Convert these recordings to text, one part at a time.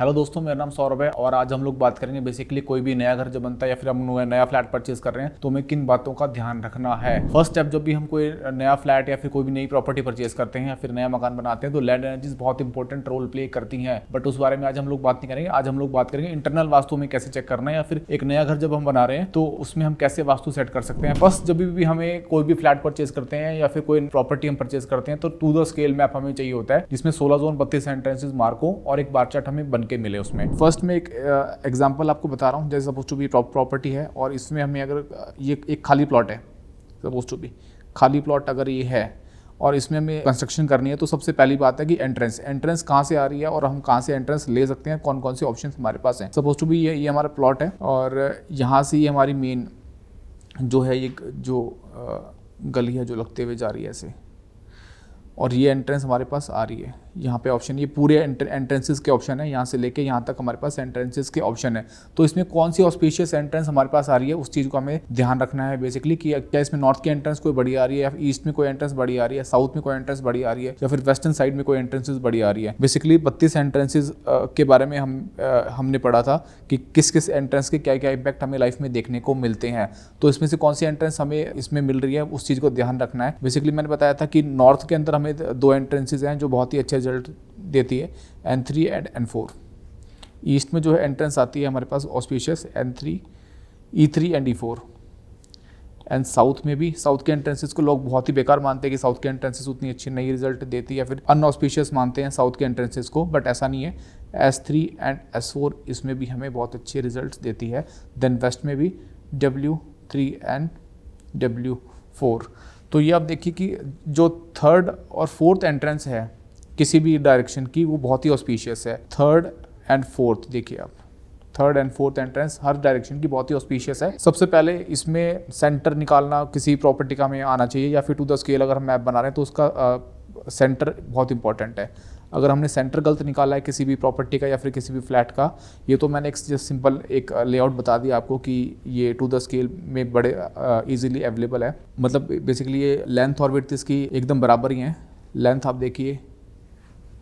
Hello दोस्तों, मेरा नाम सौरभ है और आज हम लोग बात करेंगे बेसिकली कोई भी नया घर जब बनता है या फिर हम नया फ्लैट परचेज कर रहे हैं तो हमें किन बातों का ध्यान रखना है। फर्स्ट स्टेप, जब भी हम कोई नया फ्लैट या फिर कोई भी नई प्रॉपर्टी परचेज करते हैं या फिर नया मकान बनाते हैं तो लैंड एनर्जीज बहुत इंपॉर्टेंट रोल प्ले करती हैं। बट उस बारे में आज हम लोग बात नहीं करेंगे। आज हम लोग बात करेंगे इंटरनल वास्तु में कैसे चेक करना है या फिर एक नया घर जब हम बना रहे हैं तो उसमें हम कैसे वास्तु सेट कर सकते हैं। फर्स्ट, जब भी हमें कोई भी फ्लैट परचेज करते हैं या फिर कोई प्रॉपर्टी हम परचेज करते हैं तो टू द स्केल मैप हमें चाहिए होता है जिसमें 16 जोन 32 एंट्रेंसेज मार्क हो और एक बार चार्ट हमें बन के मिले। उसमें फर्स्ट में एक एग्जांपल आपको बता रहा हूँ। जैसे सपोज टू बी प्रॉपर्टी है और इसमें हमें अगर ये एक खाली प्लॉट है, सपोज टू बी खाली प्लॉट अगर ये है और इसमें हमें कंस्ट्रक्शन करनी है तो सबसे पहली बात है कि एंट्रेंस कहाँ से आ रही है और हम कहाँ से एंट्रेंस ले सकते हैं, कौन कौन से ऑप्शन हमारे पास हैं। सपोज टू बी ये हमारा प्लॉट है और यहाँ से ये हमारी मेन जो है ये जो गली है जो लगते हुए जा रही है ऐसे, और ये एंट्रेंस हमारे पास आ रही है। यहाँ पे ऑप्शन, ये पूरे एंट्रेंसेस के ऑप्शन है, यहाँ से लेके यहाँ तक हमारे पास एंट्रेंसेस के ऑप्शन है। तो इसमें कौन सी ऑस्पिशियस एंट्रेंस हमारे पास आ रही है उस चीज़ को हमें ध्यान रखना है बेसिकली कि क्या इसमें नॉर्थ की एंट्रेंस कोई बड़ी आ रही है या ईस्ट में कोई एंट्रेंस बड़ी आ रही है, साउथ में कोई एंट्रेंस बड़ी आ रही है या फिर वेस्टर्न साइड में कोई एंट्रेंसेस बड़ी आ रही है। बेसिकली 32 एंट्रेंसेज के बारे में हमने पढ़ा था कि किस किस एंट्रेंस के क्या क्या इम्पैक्ट हमें लाइफ में देखने को मिलते हैं। तो इसमें से कौन सी एंट्रेंस हमें इसमें मिल रही है उस चीज़ को ध्यान रखना है। बेसिकली मैंने बताया था कि नॉर्थ के अंदर हमें 2 एंट्रेंसेज हैं जो बहुत ही अच्छे रिजल्ट देती है, N3 एंड N4। ईस्ट में जो है एंट्रेंस आती है हमारे पास auspicious N3, E3 and E4। And south में भी, साउथ के एंट्रेंसेस को लोग बहुत ही बेकार मानते हैं कि साउथ के एंट्रेंसेस उतनी अच्छी नहीं रिजल्ट देती या फिर अनऑस्पिशियस मानते हैं साउथ के एंट्रेंसेस को, बट ऐसा नहीं है। S3 एंड S4 इसमें भी हमें बहुत अच्छे रिजल्ट देती है। देन वेस्ट में भी W3 एंड W4। तो ये आप देखिए कि जो थर्ड और फोर्थ एंट्रेंस है किसी भी डायरेक्शन की वो बहुत ही ऑस्पिशियस है। थर्ड एंड फोर्थ देखिए आप, third and fourth entrance her direction की बहुत ही ऑस्पिशियस है। सबसे पहले इसमें सेंटर निकालना किसी प्रॉपर्टी का हमें आना चाहिए या फिर टू द स्केल अगर हम मैप बना रहे हैं तो उसका सेंटर बहुत इंपॉर्टेंट है। अगर हमने सेंटर गलत निकाला है किसी भी प्रॉपर्टी का या फिर किसी भी फ्लैट का, ये तो मैंने एक सिंपल एक लेआउट बता दिया आपको कि ये टू द स्केल में बड़े इजीली अवेलेबल है। मतलब बेसिकली ये लेंथ और विड्थ इसकी एकदम बराबर ही है। लेंथ आप देखिए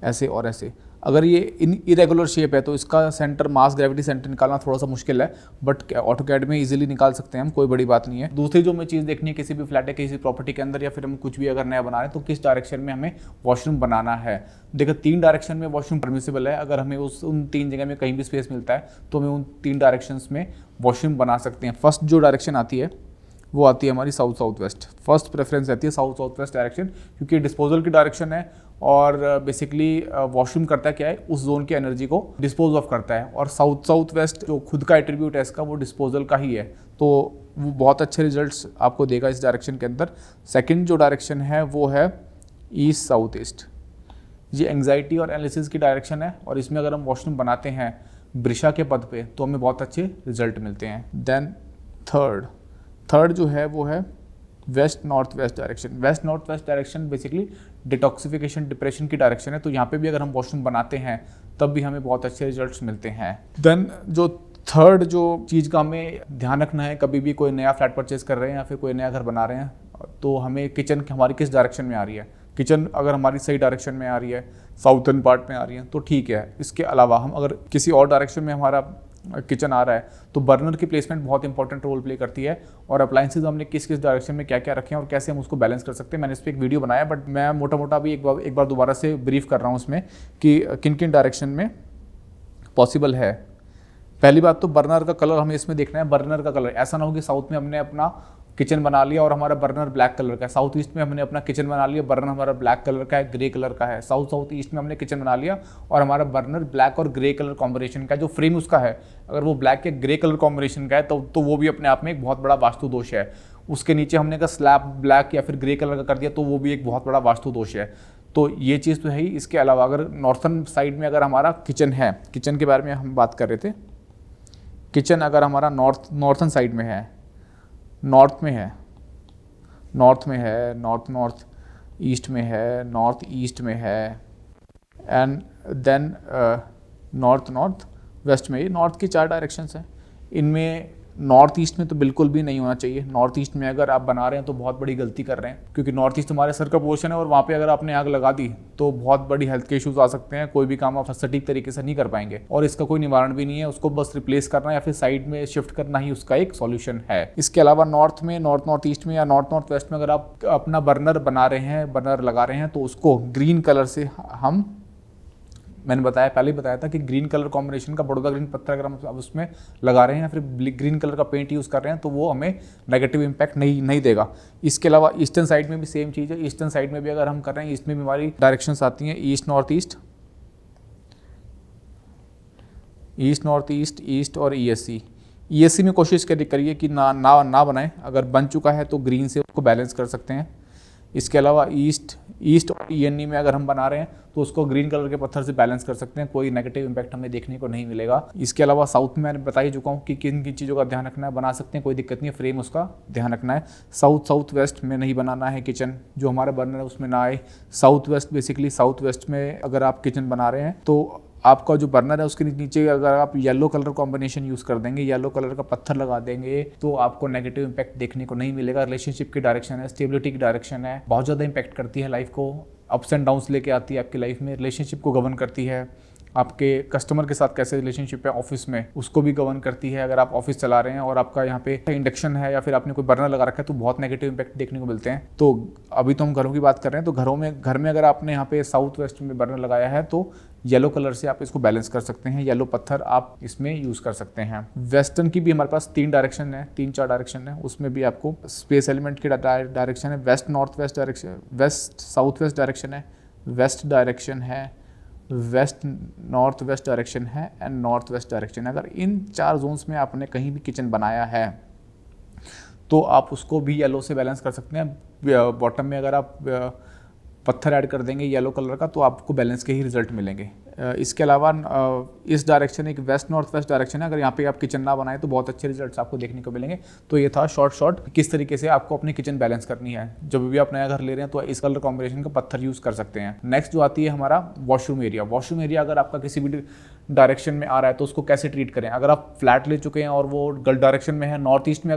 ऐसे और ऐसे। अगर ये इरेगुलर शेप है तो इसका सेंटर, मास ग्रेविटी सेंटर निकालना थोड़ा सा मुश्किल है, बट ऑटोकैड में इजीली निकाल सकते हैं हम, कोई बड़ी बात नहीं है। दूसरी जो हमें चीज़ देखनी है किसी भी फ्लैट है किसी प्रॉपर्टी के अंदर या फिर हम कुछ भी अगर नया बना रहे हैं तो किस डायरेक्शन में हमें वॉशरूम बनाना है। देखो 3 डायरेक्शन में वॉशरूम परमिसिबल है। अगर हमें उन 3 जगह में कहीं भी स्पेस मिलता है तो हमें उन 3 डायरेक्शंस में वॉशरूम बना सकते हैं। फर्स्ट जो डायरेक्शन आती है वो आती है हमारी south south west. First preference रहती है साउथ साउथ वेस्ट डायरेक्शन, क्योंकि डिस्पोजल की डायरेक्शन है और बेसिकली वॉशरूम करता क्या है, उस जोन की एनर्जी को डिस्पोज ऑफ करता है। और साउथ साउथ वेस्ट जो खुद का एट्रीब्यूट है इसका वो डिस्पोजल का ही है, तो वो बहुत अच्छे रिजल्ट्स आपको देगा इस डायरेक्शन के अंदर। सेकंड जो डायरेक्शन है वो है ईस्ट साउथ ईस्ट। ये एंग्जाइटी और एनालिसिस की डायरेक्शन है और इसमें अगर हम वॉशरूम बनाते हैं वृषा के पद पे तो हमें बहुत अच्छे रिजल्ट मिलते हैं। देन थर्ड जो है वो है west north west direction. West north west direction basically detoxification depression की डायरेक्शन है, तो यहाँ पे भी अगर हम वॉशरूम बनाते हैं तब भी हमें बहुत अच्छे रिजल्ट्स मिलते हैं। देन जो थर्ड जो चीज़ का हमें ध्यान रखना है कभी भी कोई नया फ्लैट परचेज कर रहे हैं या फिर कोई नया घर बना रहे हैं तो हमें किचन हमारी किस डायरेक्शन में आ रही है। किचन अगर हमारी सही डायरेक्शन में आ रही है, साउथर्न पार्ट में आ रही है तो ठीक है। इसके अलावा हम अगर किसी और डायरेक्शन में हमारा किचन आ रहा है तो बर्नर की प्लेसमेंट बहुत इंपॉर्टेंट रोल प्ले करती है और अप्लायंसेज हमने किस किस डायरेक्शन में क्या क्या रखे हैं और कैसे हम उसको बैलेंस कर सकते हैं। मैंने इस पर एक वीडियो बनाया, बट मैं मोटा मोटा भी एक बार दोबारा से ब्रीफ कर रहा हूँ उसमें कि किन किन डायरेक्शन में पॉसिबल है। पहली बात तो बर्नर का कलर हमें इसमें देखना है। बर्नर का कलर ऐसा ना हो कि साउथ में हमने अपना किचन बना लिया और हमारा बर्नर ब्लैक कलर का है, साउथ ईस्ट में हमने अपना किचन बना लिया, बर्नर हमारा ब्लैक कलर का है, ग्रे कलर का है। साउथ ईस्ट में हमने किचन बना लिया और हमारा बर्नर ब्लैक और ग्रे कलर कॉम्बिनेशन का, जो फ्रेम उसका है अगर वो ब्लैक या ग्रे कलर कॉम्बिनेशन का है तो वो भी अपने आप में एक बहुत बड़ा वास्तु दोष है। उसके नीचे हमने का स्लैब ब्लैक या फिर ग्रे कलर का कर दिया तो वो भी एक बहुत बड़ा वास्तु दोष है। तो ये चीज़ तो है ही। इसके अलावा अगर नॉर्थन साइड में अगर हमारा किचन है, किचन के बारे में हम बात कर रहे थे, किचन अगर हमारा नॉर्थन साइड में है, नॉर्थ में है, नॉर्थ ईस्ट में है, नॉर्थ ईस्ट में है एंड देन नॉर्थ वेस्ट में। ये नॉर्थ की 4 डायरेक्शंस हैं। इनमें नॉर्थ ईस्ट में तो बिल्कुल भी नहीं होना चाहिए। नॉर्थ ईस्ट में अगर आप बना रहे हैं तो बहुत बड़ी गलती कर रहे हैं, क्योंकि नॉर्थ ईस्ट हमारे सर का पोर्शन है और वहाँ पे अगर आपने आग लगा दी तो बहुत बड़ी हेल्थ के इश्यूज आ सकते हैं। कोई भी काम आप सटीक तरीके से नहीं कर पाएंगे और इसका कोई निवारण भी नहीं है। उसको बस रिप्लेस करना या फिर साइड में शिफ्ट करना ही उसका एक सॉल्यूशन है। इसके अलावा नॉर्थ में, नॉर्थ ईस्ट में या नॉर्थ वेस्ट में अगर आप अपना बर्नर बना रहे हैं, बर्नर लगा रहे हैं, तो उसको ग्रीन कलर से मैंने पहले ही बताया था कि ग्रीन कलर कॉम्बिनेशन का बड़ौदा ग्रीन पत्थर अगर हम उसमें लगा रहे हैं या फिर ग्रीन कलर का पेंट यूज़ कर रहे हैं तो वो हमें नेगेटिव इम्पैक्ट नहीं देगा। इसके अलावा ईस्टर्न साइड में भी सेम चीज़ है। ईस्टर्न साइड में भी अगर हम कर रहे हैं, ईस्ट में भी हमारी डायरेक्शंस आती हैं ईस्ट नॉर्थ ईस्ट, ईस्ट और ईएससी में कोशिश करिए कि ना बनाएं। अगर बन चुका है तो ग्रीन से उसको बैलेंस कर सकते हैं। इसके अलावा ईस्ट और ईएनई में अगर हम बना रहे हैं तो उसको ग्रीन कलर के पत्थर से बैलेंस कर सकते हैं, कोई नेगेटिव इम्पैक्ट हमें देखने को नहीं मिलेगा। इसके अलावा साउथ में मैंने बता ही चुका हूँ कि किन किन चीज़ों का ध्यान रखना है, बना सकते हैं, कोई दिक्कत नहीं है, फ्रेम उसका ध्यान रखना है। साउथ वेस्ट में नहीं बनाना है किचन, जो हमारा बर्नर है उसमें ना आए। साउथ वेस्ट में अगर आप किचन बना रहे हैं तो आपका जो बर्नर है उसके नीचे अगर आप येलो कलर कॉम्बिनेशन यूज़ कर देंगे, येलो कलर का पत्थर लगा देंगे, तो आपको नेगेटिव इम्पैक्ट देखने को नहीं मिलेगा। रिलेशनशिप की डायरेक्शन है, स्टेबिलिटी की डायरेक्शन है, बहुत ज़्यादा इम्पैक्ट करती है लाइफ को, अप्स एंड डाउन्स लेके आती है आपकी लाइफ में। रिलेशनशिप को गवर्न करती है, आपके कस्टमर के साथ कैसे रिलेशनशिप है ऑफिस में उसको भी गवर्न करती है। अगर आप ऑफिस चला रहे हैं और आपका यहाँ पे इंडक्शन है या फिर आपने कोई बर्नर लगा रखा है तो बहुत नेगेटिव इम्पैक्ट देखने को मिलते हैं। तो अभी तो हम घरों की बात कर रहे हैं, तो घर में अगर आपने यहाँ पे साउथ वेस्ट में बर्नर लगाया है तो येलो कलर से आप इसको बैलेंस कर सकते हैं, येलो पत्थर आप इसमें यूज़ कर सकते हैं। वेस्टर्न की भी हमारे पास 3 4 डायरेक्शन है, उसमें भी आपको स्पेस एलिमेंट की डायरेक्शन है। West north west direction, west south west direction है, वेस्ट डायरेक्शन है, वेस्ट नॉर्थ वेस्ट डायरेक्शन है एंड नॉर्थ वेस्ट डायरेक्शन है। अगर इन 4 जोन्स में आपने कहीं भी किचन बनाया है तो आप उसको भी येलो से बैलेंस कर सकते हैं। बॉटम में अगर आप पत्थर ऐड कर देंगे येलो कलर का तो आपको बैलेंस के ही रिजल्ट मिलेंगे। इसके अलावा इस डायरेक्शन एक वेस्ट नॉर्थ वेस्ट डायरेक्शन है, अगर यहाँ पे आप किचन ना बनाए तो बहुत अच्छे रिजल्ट्स आपको देखने को मिलेंगे। तो ये था शॉर्ट किस तरीके से आपको अपनी किचन बैलेंस करनी है। जब भी आप नया घर ले रहे हैं तो इस कलर कॉम्बिनेशन का पत्थर यूज़ कर सकते हैं। नेक्स्ट जो आती है हमारा वॉशरूम एरिया अगर आपका किसी भी डायरेक्शन में आ रहा है तो उसको कैसे ट्रीट करें। अगर आप फ्लैट ले चुके हैं और वो गलत डायरेक्शन में है, नॉर्थ ईस्ट में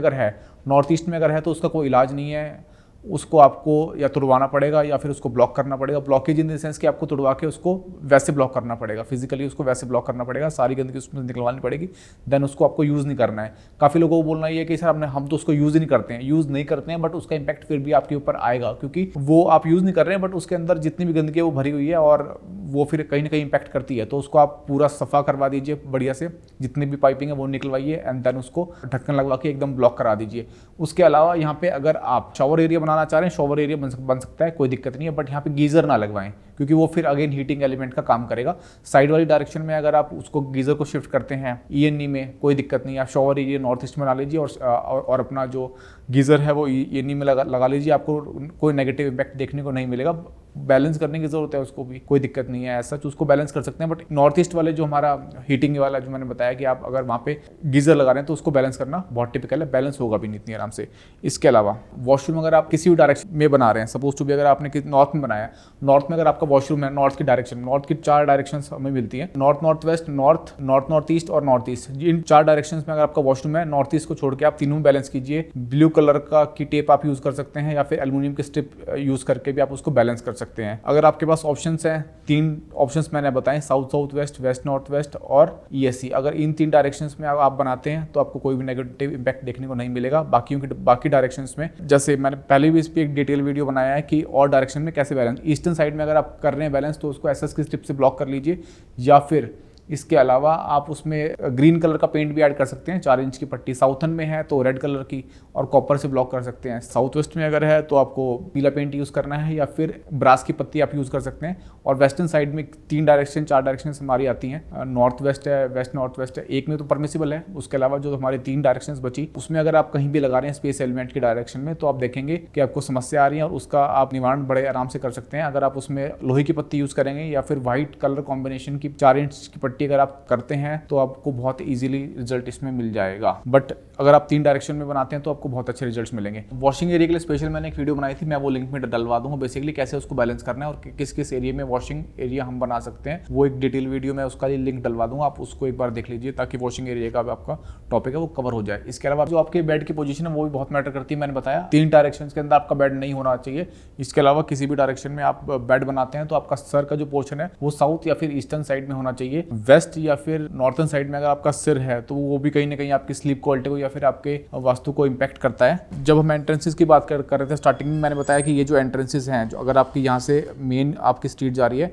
अगर है तो उसका कोई इलाज नहीं है, उसको आपको या तुड़वाना पड़ेगा या फिर उसको ब्लॉक करना पड़ेगा। ब्लॉकेज इन द सेंस कि आपको तुड़वा के उसको वैसे ब्लॉक करना पड़ेगा, फिजिकली उसको वैसे ब्लॉक करना पड़ेगा, सारी गंदगी उसमें निकलवानी पड़ेगी, देन उसको आपको यूज़ नहीं करना है। काफ़ी लोगों को बोलना ये है कि सर हम तो उसको यूज़ नहीं करते हैं, बट उसका इंपैक्ट फिर भी आपके ऊपर आएगा, क्योंकि वो आप यूज़ नहीं कर रहे हैं बट उसके अंदर जितनी भी गंदगी है वो भरी हुई है और वो फिर कहीं ना कहीं इंपैक्ट करती है। तो उसको आप पूरा सफ़ा करवा दीजिए बढ़िया से, जितनी भी पाइपिंग है वो निकलवाइए एंड देन उसको ढक्कन लगवा के एकदम ब्लॉक करा दीजिए। उसके अलावा यहाँ पे अगर आप शॉवर एरिया बनाना चाह रहे हैं, शॉवर एरिया बन सकता है, कोई दिक्कत नहीं है, बट यहाँ पे गीजर ना लगवाएं क्योंकि वो फिर अगेन हीटिंग एलिमेंट का काम करेगा। साइड वाली डायरेक्शन में अगर आप उसको गीजर को शिफ्ट करते हैं ईएनई में, कोई दिक्कत नहीं है, आप शॉवर एरिया नॉर्थ ईस्ट में ला लीजिए और अपना जो गीजर है वो ईएनई में लगा लीजिए, आपको कोई नेगेटिव इम्पैक्ट देखने को नहीं मिलेगा। बैलेंस करने की जरूरत है उसको भी, कोई दिक्कत नहीं है, ऐसा उसको बैलेंस कर सकते हैं। बट नॉर्थ ईस्ट वाले जो हमारा हीटिंग वाला जो मैंने बताया कि आप अगर वहाँ पे गीजर लगा रहे हैं तो उसको बैलेंस करना बहुत टिपिकल है, बैलेंस होगा भी नहीं इतनी आराम से। इसके अलावा वॉशरूम अगर आप किसी भी डायरेक्शन में बना रहे हैं, सपोज टू भी अगर आपने नॉर्थ में बनाया, नॉर्थ में अगर आपका वॉशरूम है, नॉर्थ की 4 डायरेक्शन हमें मिलती है, नॉर्थ वेस्ट, नॉर्थ ईस्ट और नॉर्थ ईस्ट। इन 4 डायरेक्शन में अगर आपका वॉशरूम है, नॉर्थ ईस्ट को छोड़ के आप तीनों में बैलेंस कीजिए। ब्लू कलर की टेप आप यूज कर सकते हैं या फिर एल्यूमिनियम की स्ट्रिप यूज करके भी आप उसको बैलेंस कर सकते हैं। अगर आपके पास ऑप्शंस हैं, 3 ऑप्शंस मैंने बताए, south west, west north west और ईएससी। अगर इन 3 डायरेक्शंस में आप बनाते हैं तो आपको कोई भी नेगेटिव इंपैक्ट देखने को नहीं मिलेगा। बाकी डायरेक्शंस में, जैसे मैंने पहले भी इस पर एक डिटेल वीडियो बनाया है कि और डायरेक्शन में कैसे बैलेंस। ईस्टर्न साइड में अगर आप कर रहे हैं बैलेंस तो उसको एसएस की स्ट्रिप से ब्लॉक कर लीजिए, या फिर इसके अलावा आप उसमें ग्रीन कलर का पेंट भी ऐड कर सकते हैं, 4 इंच की पट्टी। साउथन में है तो रेड कलर की और कॉपर से ब्लॉक कर सकते हैं। साउथ वेस्ट में अगर है तो आपको पीला पेंट यूज़ करना है या फिर ब्रास की पत्ती आप यूज़ कर सकते हैं। और वेस्टर्न साइड में 4 डायरेक्शन हमारी आती हैं, नॉर्थ वेस्ट है, वेस्ट नॉर्थ वेस्ट है, एक में तो परमिसिबल है। उसके अलावा जो हमारी 3 डायरेक्शन बची उसमें अगर आप कहीं भी लगा रहे हैं स्पेस एलिमेंट की डायरेक्शन में तो आप देखेंगे कि आपको समस्या आ रही है और उसका आप निवारण बड़े आराम से कर सकते हैं। अगर आप उसमें लोहे की पत्ती यूज़ करेंगे या फिर व्हाइट कलर कॉम्बिनेशन की 4 इंच की पट्टी अगर आप करते हैं तो आपको बहुत ईजिली रिजल्ट इसमें मिल जाएगा। बट अगर आप 3 डायरेक्शन में बनाते हैं तो आपको बहुत अच्छे रिजल्ट्स मिलेंगे। वॉशिंग एरिया के लिए स्पेशल मैंने एक वीडियो बनाई थी, मैं वो लिंक में डलवा दूंगा। बेसिकली कैसे उसको बैलेंस करना है और किस किस एरिया में वॉशिंग एरिया हम बना सकते हैं, वो एक डिटेल वीडियो में उसका लिंक डलवा दूंगा, आप उसको एक बार देख लीजिए ताकि वॉशिंग एरिया का आपका टॉपिक है वो कवर हो जाए। इसके अलावा जो आपके बेड की पोजीशन है वो भी बहुत मैटर करती है। मैंने बताया 3 डायरेक्शन के अंदर आपका बेड नहीं होना चाहिए। इसके अलावा किसी भी डायरेक्शन में आप बेड बनाते हैं तो आपका सर का जो पोर्शन है वो साउथ या फिर ईस्टर्न साइड में होना चाहिए। वेस्ट या फिर नॉर्थन साइड में अगर आपका सिर है तो वो भी कहीं ना कहीं आपकी स्लीप क्वालिटी को या फिर आपके वास्तु को इम्पैक्ट करता है। जब हम एंट्रेंसेस की बात कर रहे थे स्टार्टिंग में, मैंने बताया कि ये जो एंट्रेंसेस हैं, जो अगर आपकी यहाँ से मेन आपकी स्ट्रीट जा रही है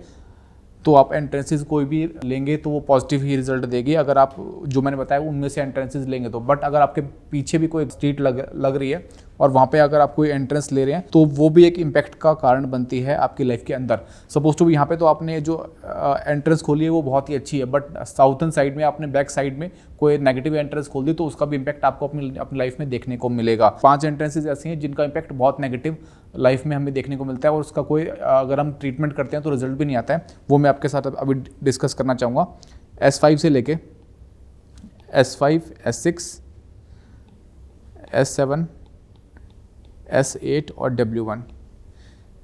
तो आप एंट्रेंसेस कोई भी लेंगे तो वो पॉजिटिव ही रिजल्ट देगी, अगर आप जो मैंने बताया उनमें से एंट्रेंसेस लेंगे तो। बट अगर आपके पीछे भी कोई स्ट्रीट लग रही है और वहाँ पे अगर आप कोई एंट्रेंस ले रहे हैं तो वो भी एक इम्पैक्ट का कारण बनती है आपकी लाइफ के अंदर। सपोज टू भी यहाँ पे तो आपने जो एंट्रेंस खोली है वो बहुत ही अच्छी है, बट साउथर्न साइड में आपने बैक साइड में कोई नेगेटिव एंट्रेंस खोल दी तो उसका भी इम्पैक्ट आपको अपनी लाइफ में देखने को मिलेगा। 5 एंट्रेंसेज ऐसी हैं जिनका इम्पैक्ट बहुत नेगेटिव लाइफ में हमें देखने को मिलता है और उसका कोई अगर हम ट्रीटमेंट करते हैं तो रिजल्ट भी नहीं आता है। वो मैं आपके साथ अभी डिस्कस करना चाहूँगा। S5 से लेके S5, S6, S7, S8 और W1,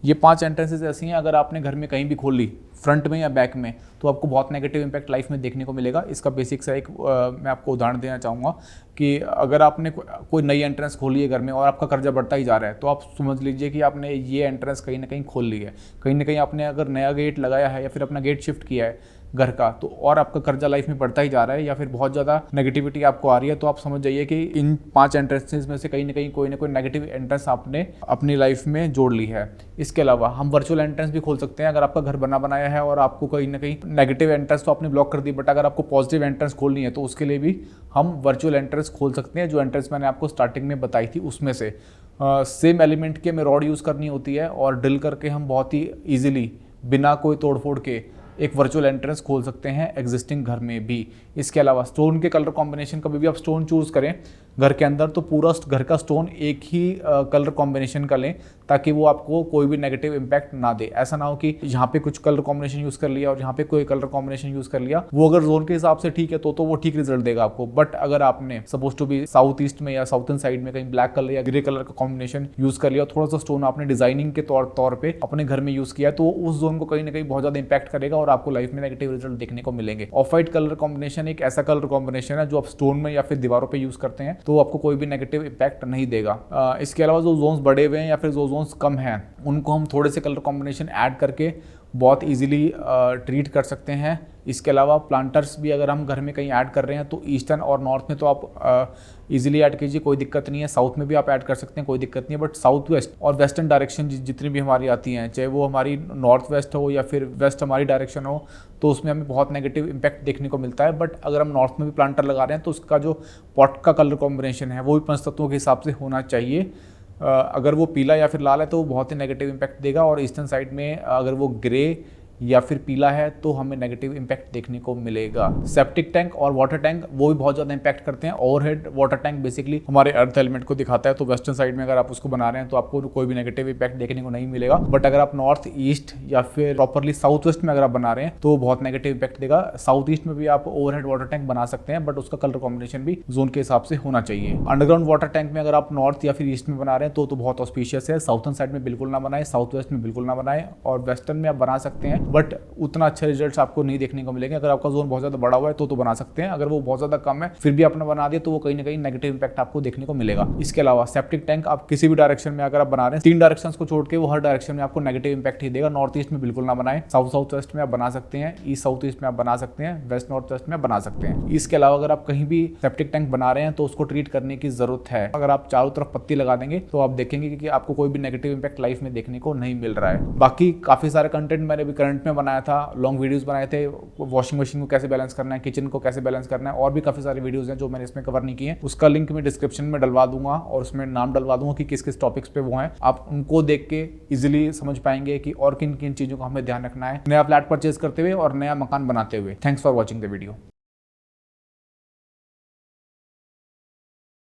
ये 5 एंट्रेंसेस ऐसी हैं अगर आपने घर में कहीं भी खोल ली, फ्रंट में या बैक में, तो आपको बहुत नेगेटिव इम्पैक्ट लाइफ में देखने को मिलेगा। इसका बेसिक सा एक मैं आपको उदाहरण देना चाहूँगा कि अगर आपने कोई नई एंट्रेंस खोली है घर में और आपका कर्जा बढ़ता ही जा रहा है तो आप समझ लीजिए कि आपने ये एंट्रेंस कहीं ना कहीं खोल ली है। कहीं ना कहीं आपने अगर नया गेट लगाया है या फिर अपना गेट शिफ्ट किया है घर का, तो और आपका कर्जा लाइफ में बढ़ता ही जा रहा है या फिर बहुत ज़्यादा नेगेटिविटी आपको आ रही है, तो आप समझ जाइए कि इन 5 एंट्रेंसेस में से कहीं ना कहीं कोई ना कोई नेगेटिव एंट्रेंस आपने अपनी लाइफ में जोड़ ली है। इसके अलावा हम वर्चुअल एंट्रेंस भी खोल सकते हैं। अगर आपका घर बना बनाया है और आपको कहीं ना कहीं नेगेटिव एंट्रेंस तो आपने ब्लॉक कर दी, बट अगर आपको पॉजिटिव एंट्रेंस खोलनी है तो उसके लिए भी हम वर्चुअल एंट्रेंस खोल सकते हैं। जो एंट्रेंस मैंने आपको स्टार्टिंग में बताई थी उसमें से सेम एलिमेंट के हमें रॉड यूज़ करनी होती है और ड्रिल करके हम बहुत ही ईजिली बिना कोई तोड़फोड़ के एक वर्चुअल एंट्रेंस खोल सकते हैं एग्जिस्टिंग घर में भी। इसके अलावा स्टोन के कलर कॉम्बिनेशन, कभी भी आप स्टोन चूज़ करें घर के अंदर तो पूरा घर का स्टोन एक ही कलर कॉम्बिनेशन का लें ताकि वो आपको कोई भी नेगेटिव इम्पैक्ट ना दे। ऐसा ना हो कि यहाँ पे कुछ कलर कॉम्बिनेशन यूज़ कर लिया और यहाँ पे कोई कलर कॉम्बिनेशन यूज़ कर लिया, वो अगर जोन के हिसाब से ठीक है तो वो ठीक रिजल्ट देगा आपको। बट अगर आपने सपोज टू भी साउथ ईस्ट में या साउथर्न साइड में कहीं ब्लैक कलर या ग्रे कलर का कॉम्बिनेशन यूज़ कर लिया, थोड़ा सा स्टोन आपने डिजाइनिंग के तौर पर अपने घर में यूज़ किया, तो उस जोन को कहीं ना कहीं बहुत ज़्यादा इंपैक्ट करेगा और आपको लाइफ में नेगेटिव रिजल्ट देखने को मिलेंगे। ऑफ वाइट कलर कॉम्बिनेशन एक ऐसा कलर कॉम्बिनेशन है जो आप स्टोन में या फिर दीवारों पे यूज़ करते हैं तो आपको कोई भी नेगेटिव इम्पैक्ट नहीं देगा। इसके अलावा जो जोन्स बड़े हुए हैं या फिर जो जोन्स कम हैं उनको हम थोड़े से कलर कॉम्बिनेशन ऐड करके बहुत इजीली ट्रीट कर सकते हैं। इसके अलावा प्लांटर्स भी अगर हम घर में कहीं ऐड कर रहे हैं तो ईस्टर्न और नॉर्थ में तो आप इजीली ऐड कीजिए, कोई दिक्कत नहीं है। साउथ में भी आप ऐड कर सकते हैं, कोई दिक्कत नहीं है। बट साउथ वेस्ट और वेस्टर्न डायरेक्शन जितनी भी हमारी आती हैं, चाहे वो हमारी नॉर्थ वेस्ट हो या फिर वेस्ट हमारी डायरेक्शन हो, तो उसमें हमें बहुत नेगेटिव इम्पैक्ट देखने को मिलता है। बट अगर हम नॉर्थ में भी प्लांटर लगा रहे हैं तो उसका जो पॉट का कलर कॉम्बिनेशन है वो भी 5 तत्वों के हिसाब से होना चाहिए। अगर वो पीला या फिर लाल है तो वो बहुत ही नेगेटिव इम्पैक्ट देगा, और ईस्टर्न साइड में अगर वो ग्रे या फिर पीला है तो हमें नेगेटिव इम्पैक्ट देखने को मिलेगा। सेप्टिक टैंक और वाटर टैंक वो भी बहुत ज़्यादा इम्पैक्ट करते हैं। ओवरहेड वाटर टैंक बेसिकली हमारे अर्थ एलिमेंट को दिखाता है, तो वेस्टर्न साइड में अगर आप उसको बना रहे हैं तो आपको कोई भी नेगेटिव इम्पैक्ट देखने को नहीं मिलेगा। बट अगर आप नॉर्थ ईस्ट या फिर प्रॉपरली साउथ वेस्ट में अगर आप बना रहे हैं तो बहुत नेगेटिव इम्पैक्ट देगा। साउथ ईस्ट में भी आप ओवरहेड वाटर टैंक बना सकते हैं, बट उसका कलर कॉम्बिनेशन भी जोन के हिसाब से होना चाहिए। अंडरग्राउंड वाटर टैंक में अगर आप नॉर्थ या फिर ईस्ट में बना रहे हैं तो बहुत ऑस्पिशियस है। साउथर्न साइड में बिल्कुल ना बनाए, साउथ वेस्ट में बिल्कुल ना बनाए, और वेस्टर्न में आप बना सकते हैं बट उतना अच्छे रिजल्ट्स आपको नहीं देखने को मिलेंगे। अगर आपका जोन बहुत ज़्यादा बड़ा हुआ है तो बना सकते हैं, अगर वो बहुत ज़्यादा कम है फिर भी आपने बना दिया तो वो कहीं ना कहीं नेगेटिव इंपैक्ट आपको देखने को मिलेगा। इसके अलावा सेप्टिक टैंक आप किसी भी डायरेक्शन में अगर आप बना रहे हैं, 3 डायरेक्शंस को छोड़ के वो हर डायरेक्शन में आपको नेगेटिव इंपैक्ट ही देगा। नॉर्थ ईस्ट में बिल्कुल ना बनाएं, साउथ वेस्ट में आप बना सकते हैं, ईस्ट साउथ ईस्ट में आप बना सकते हैं, वेस्ट नॉर्थ वेस्ट में बना सकते हैं। इसके अलावा अगर आप कहीं भी सेप्टिक टैंक बना रहे हैं तो उसको ट्रीट करने की जरूरत है। अगर आप चारों तरफ पत्ती लगा देंगे तो आप देखेंगे कि आपको कोई भी नेगेटिव इंपैक्ट लाइफ में देखने को नहीं मिल रहा है। बाकी काफी सारे कंटेंट मैंने भी करंट में बनाया था, लॉन्ग वीडियोस बनाए थे, वॉशिंग मशीन को कैसे बैलेंस करना है, किचन को कैसे बैलेंस करना है, और भी काफी सारे वीडियोस हैं जो मैंने इसमें कवर नहीं किए हैं। उसका लिंक मैं डिस्क्रिप्शन में डलवा दूंगा और उसमें नाम डलवा दूंगा कि किस किस टॉपिक्स पे वो हैं। आप उनको देख के इजीली समझ पाएंगे कि और किन किन चीजों का हमें ध्यान रखना है नया फ्लैट परचेज करते हुए और नया मकान बनाते हुए। Thanks for watching the video.